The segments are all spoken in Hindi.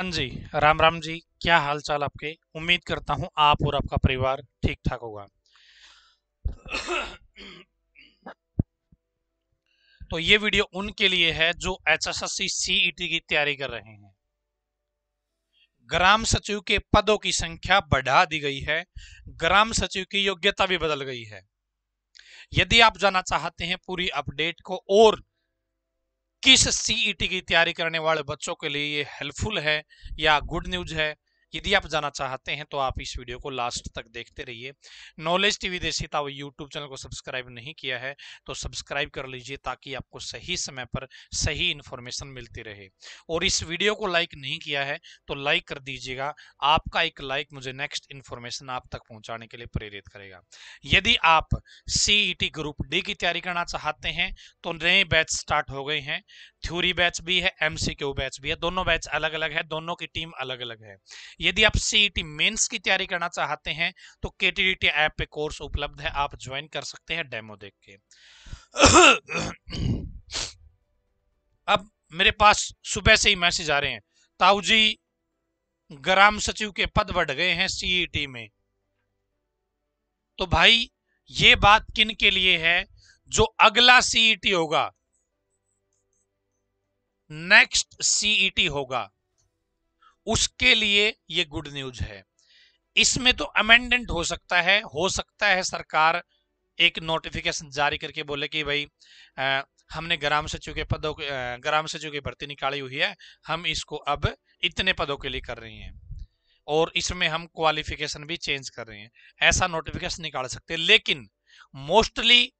हाँ जी। राम राम जी। क्या हाल चाल आपके? उम्मीद करता हूँ आप और आपका परिवार ठीक ठाक होगा। तो ये वीडियो उनके लिए है जो एचएसएससी सीईटी की तैयारी कर रहे हैं। ग्राम सचिव के पदों की संख्या बढ़ा दी गई है। ग्राम सचिव की योग्यता भी बदल गई है। यदि आप जानना चाहते हैं पूरी अपडेट को और किस सीईटी की तैयारी करने वाले बच्चों के लिए ये हेल्पफुल है या गुड न्यूज है, यदि आप जानना चाहते हैं तो आप इस वीडियो को लास्ट तक देखते रहिए। नॉलेज टीवी देसी ताऊ यूट्यूब चैनल को सब्सक्राइब नहीं किया है तो सब्सक्राइब कर लीजिए ताकि आपको सही समय पर सही इंफॉर्मेशन मिलती रहे। और इस वीडियो को लाइक नहीं किया है तो लाइक कर दीजिएगा। आपका एक लाइक मुझे नेक्स्ट इंफॉर्मेशन आप तक पहुंचाने के लिए प्रेरित करेगा। यदि आप सीईटी ग्रुप डी की तैयारी करना चाहते हैं तो नए बैच स्टार्ट हो गए हैं। थ्योरी बैच भी है, एमसीक्यू बैच भी है। दोनों बैच अलग अलग है, दोनों की टीम अलग अलग है। यदि आप सीईटी मेंस की तैयारी करना चाहते हैं तो केटीडीटी ऐप पे कोर्स उपलब्ध है, आप ज्वाइन कर सकते हैं डेमो देख के। अब मेरे पास सुबह से ही मैसेज आ रहे हैं, ताऊ जी ग्राम सचिव के पद बढ़ गए हैं सीईटी में। तो भाई ये बात किन के लिए है? जो अगला सीईटी होगा, नेक्स्ट सीईटी होगा, उसके लिए ये गुड न्यूज है। इसमें तो अमेंडमेंट हो सकता है सरकार एक नोटिफिकेशन जारी करके बोले कि भाई हमने ग्राम सचिव के पदों ग्राम सचिव की भर्ती निकाली हुई है, हम इसको अब इतने पदों के लिए कर रहे हैं और इसमें हम क्वालिफिकेशन भी चेंज कर रहे हैं। ऐसा नोटिफिकेशन निकाल सकते हैं, लेकिन मोस्टली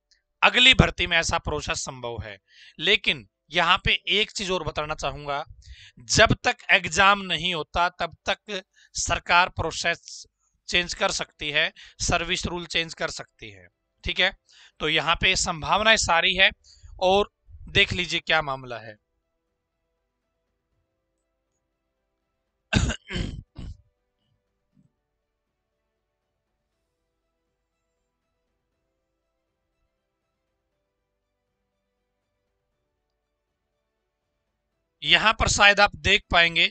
अगली भर्ती में ऐसा प्रोसेस संभव है। लेकिन यहां पे एक चीज और बताना चाहूंगा, जब तक एग्जाम नहीं होता तब तक सरकार प्रोसेस चेंज कर सकती है, सर्विस रूल चेंज कर सकती है। ठीक है, तो यहाँ पे संभावनाएं सारी है और देख लीजिए क्या मामला है। यहां पर शायद आप देख पाएंगे,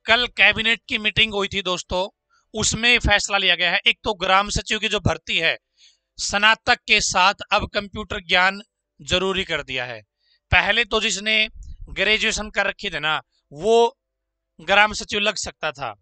कल कैबिनेट की मीटिंग हुई थी दोस्तों, उसमें फैसला लिया गया है। एक तो ग्राम सचिव की जो भर्ती है, स्नातक के साथ अब कंप्यूटर ज्ञान जरूरी कर दिया है। पहले तो जिसने ग्रेजुएशन कर रखी थी ना, वो ग्राम सचिव लग सकता था,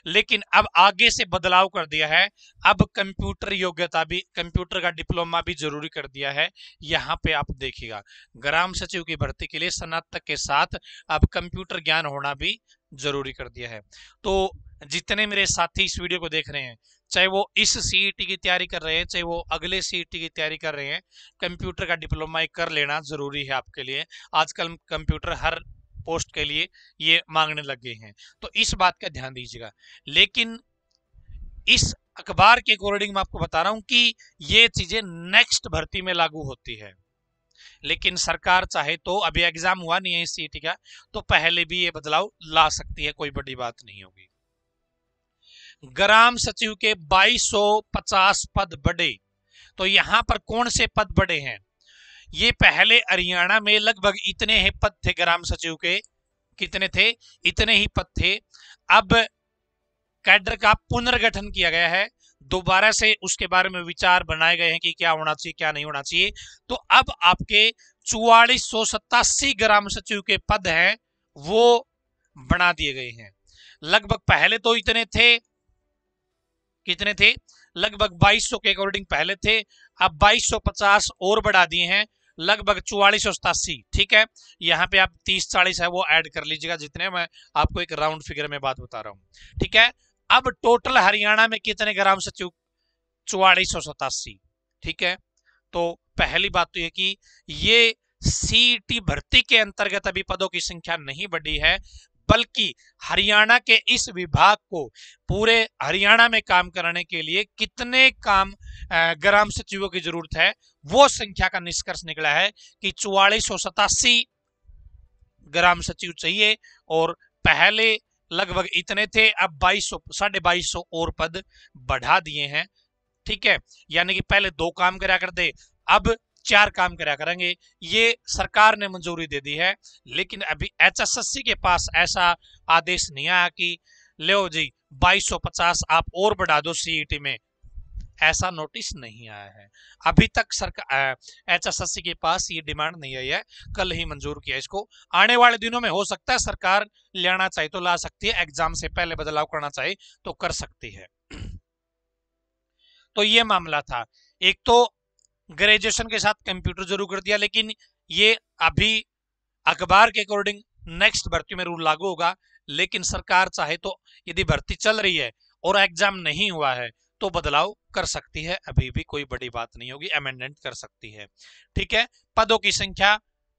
लेकिन अब आगे से बदलाव कर दिया है। अब कंप्यूटर योग्यता भी, कंप्यूटर का डिप्लोमा भी जरूरी कर दिया है। यहाँ पे आप देखिएगा, ग्राम सचिव की भर्ती के लिए स्नातक के साथ अब कंप्यूटर ज्ञान होना भी जरूरी कर दिया है। तो जितने मेरे साथी इस वीडियो को देख रहे हैं, चाहे वो इस सीईटी की तैयारी कर रहे हैं, चाहे वो अगले सीईटी की तैयारी कर रहे हैं, कंप्यूटर का डिप्लोमा कर लेना जरूरी है आपके लिए। आजकल कंप्यूटर हर पोस्ट के लिए ये मांगने लग गए हैं, तो इस बात का ध्यान दीजिएगा। लेकिन इस अखबार के अकॉर्डिंग मैं आपको बता रहा हूं कि ये चीजें नेक्स्ट भर्ती में लागू होती है। लेकिन सरकार चाहे तो, अभी एग्जाम हुआ नहीं है इस सीईटी का, तो पहले भी ये बदलाव ला सकती है, कोई बड़ी बात नहीं होगी। ग्राम सचिव के 2250 पद बढ़े। तो यहां पर कौन से पद बढ़े हैं? ये पहले हरियाणा में लगभग इतने ही पद थे ग्राम सचिव के। कितने थे? इतने ही पद थे। अब कैडर का पुनर्गठन किया गया है, दोबारा से उसके बारे में विचार बनाए गए हैं कि क्या होना चाहिए क्या नहीं होना चाहिए। तो अब आपके 4487 ग्राम सचिव के पद हैं, वो बना दिए गए हैं। लगभग पहले तो इतने थे, कितने थे? लगभग 2200 के अकॉर्डिंग पहले थे, अब 2250 और बढ़ा दिए हैं, लगभग 4487। ठीक है, यहाँ पे आप 30-40 है वो ऐड कर लीजिएगा, जितने मैं आपको एक राउंड फिगर में बात बता रहा हूँ। ठीक है, अब टोटल हरियाणा में कितने ग्राम सचिव? 4487। ठीक है, तो पहली बात तो ये कि ये सीईटी भर्ती के अंतर्गत अभी पदों की संख्या नहीं बढ़ी है, बल्कि हरियाणा के इस विभाग को पूरे हरियाणा में काम कराने के लिए कितने काम ग्राम सचिवों की जरूरत है, वो संख्या का निष्कर्ष निकला है कि 4487 ग्राम सचिव चाहिए। और पहले लगभग इतने थे, अब 2200 2250 और पद बढ़ा दिए हैं। ठीक है, यानी कि पहले 2 काम करा करते, अब 4 काम करा करेंगे। ये सरकार ने मंजूरी दे दी है, लेकिन अभी HSSC के पास ऐसा आदेश नहीं आया कि लो जी 2250 आप और बढ़ा दो सीईटी में, ऐसा नोटिस नहीं आया है अभी तक। सरकार HSSC के पास ये डिमांड नहीं आई है, कल ही मंजूर किया इसको। आने वाले दिनों में हो सकता है सरकार लेना चाहे तो ला सकती है, एग्जाम से पहले बदलाव करना चाहे तो कर सकती है। तो ये मामला था। एक तो ग्रेजुएशन के साथ कंप्यूटर जरूर कर दिया, लेकिन ये अभी अखबार के अकॉर्डिंग नेक्स्ट भर्ती में रूल लागू होगा, लेकिन सरकार चाहे तो यदि भर्ती चल रही है और एग्जाम नहीं हुआ है तो बदलाव कर सकती है, अभी भी कोई बड़ी बात नहीं होगी, अमेंडमेंट कर सकती है। ठीक है, पदों की संख्या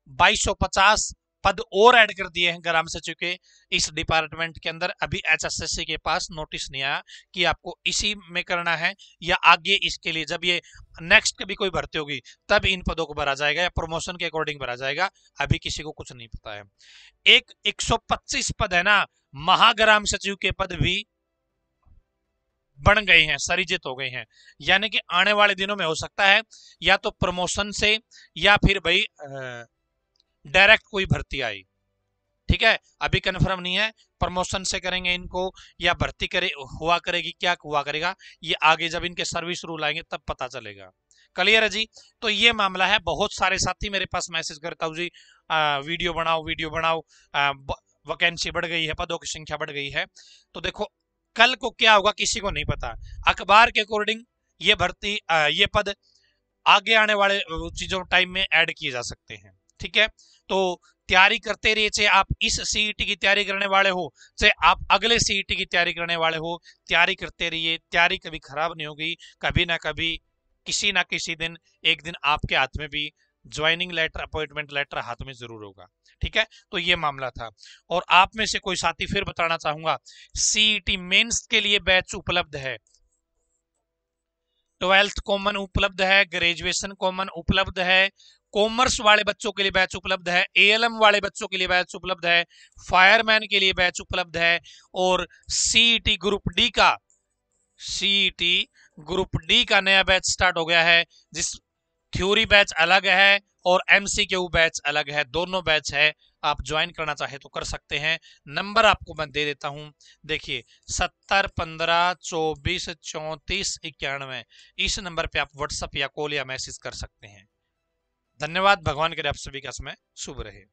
2250 पद और ऐड कर दिए हैं ग्राम सचिव के इस डिपार्टमेंट के अंदर। अभी HSSC के पास नोटिस नहीं आया कि आपको इसी में करना है या आगे इसके लिए जब ये नेक्स्ट कभी कोई भर्ती होगी तब इन पदों को भरा जाएगा या प्रमोशन के अकॉर्डिंग भरा जाएगा, अभी किसी को कुछ नहीं पता है। एक 125 पद है ना, महाग्राम सचिव के पद भी बन गए हैं, सृजित हो गए हैं, यानी कि आने वाले दिनों में हो सकता है या तो प्रमोशन से या फिर भाई डायरेक्ट कोई भर्ती आई। ठीक है, अभी कंफर्म नहीं है प्रमोशन से करेंगे इनको या भर्ती करे हुआ करेगी, क्या हुआ करेगा ये आगे जब इनके सर्विस रूल आएंगे तब पता चलेगा। क्लियर है जी। तो ये मामला है। बहुत सारे साथी मेरे पास मैसेज करता हूँ जी वीडियो बनाओ वीडियो बनाओ, वैकेंसी बढ़ गई है, पदों की संख्या बढ़ गई है। तो देखो कल को क्या होगा किसी को नहीं पता। अखबार के अकॉर्डिंग ये भर्ती ये पद आगे आने वाले चीजों टाइम में ऐड किए जा सकते हैं। ठीक है, तो तैयारी करते रहिए, चाहे आप इस सीईटी की तैयारी करने वाले हो चाहे आप अगले सीईटी की तैयारी करने वाले हो, तैयारी करते रहिए। तैयारी कभी खराब नहीं होगी, कभी ना कभी किसी ना किसी दिन एक दिन आपके हाथ में भी ज्वाइनिंग लेटर अपॉइंटमेंट लेटर हाथ में जरूर होगा। ठीक है, तो ये मामला था। और आप में से कोई साथी फिर बताना चाहूंगा, सीईटी मेंस के लिए बैच उपलब्ध है, 12th कॉमन उपलब्ध है, ग्रेजुएशन कॉमन उपलब्ध है, कॉमर्स वाले बच्चों के लिए बैच उपलब्ध है, ALM वाले बच्चों के लिए बैच उपलब्ध है, फायरमैन के लिए बैच उपलब्ध है, और सीईटी ग्रुप डी का नया बैच स्टार्ट हो गया है, जिस थ्योरी बैच अलग है और MCQ बैच अलग है, दोनों बैच है। आप ज्वाइन करना चाहे तो कर सकते हैं। नंबर आपको मैं दे देता हूं, देखिए 70 15 24 34 91, इस नंबर पे आप व्हाट्सएप या कॉल या मैसेज कर सकते हैं। धन्यवाद। भगवान करे आप सभी का समय शुभ रहे।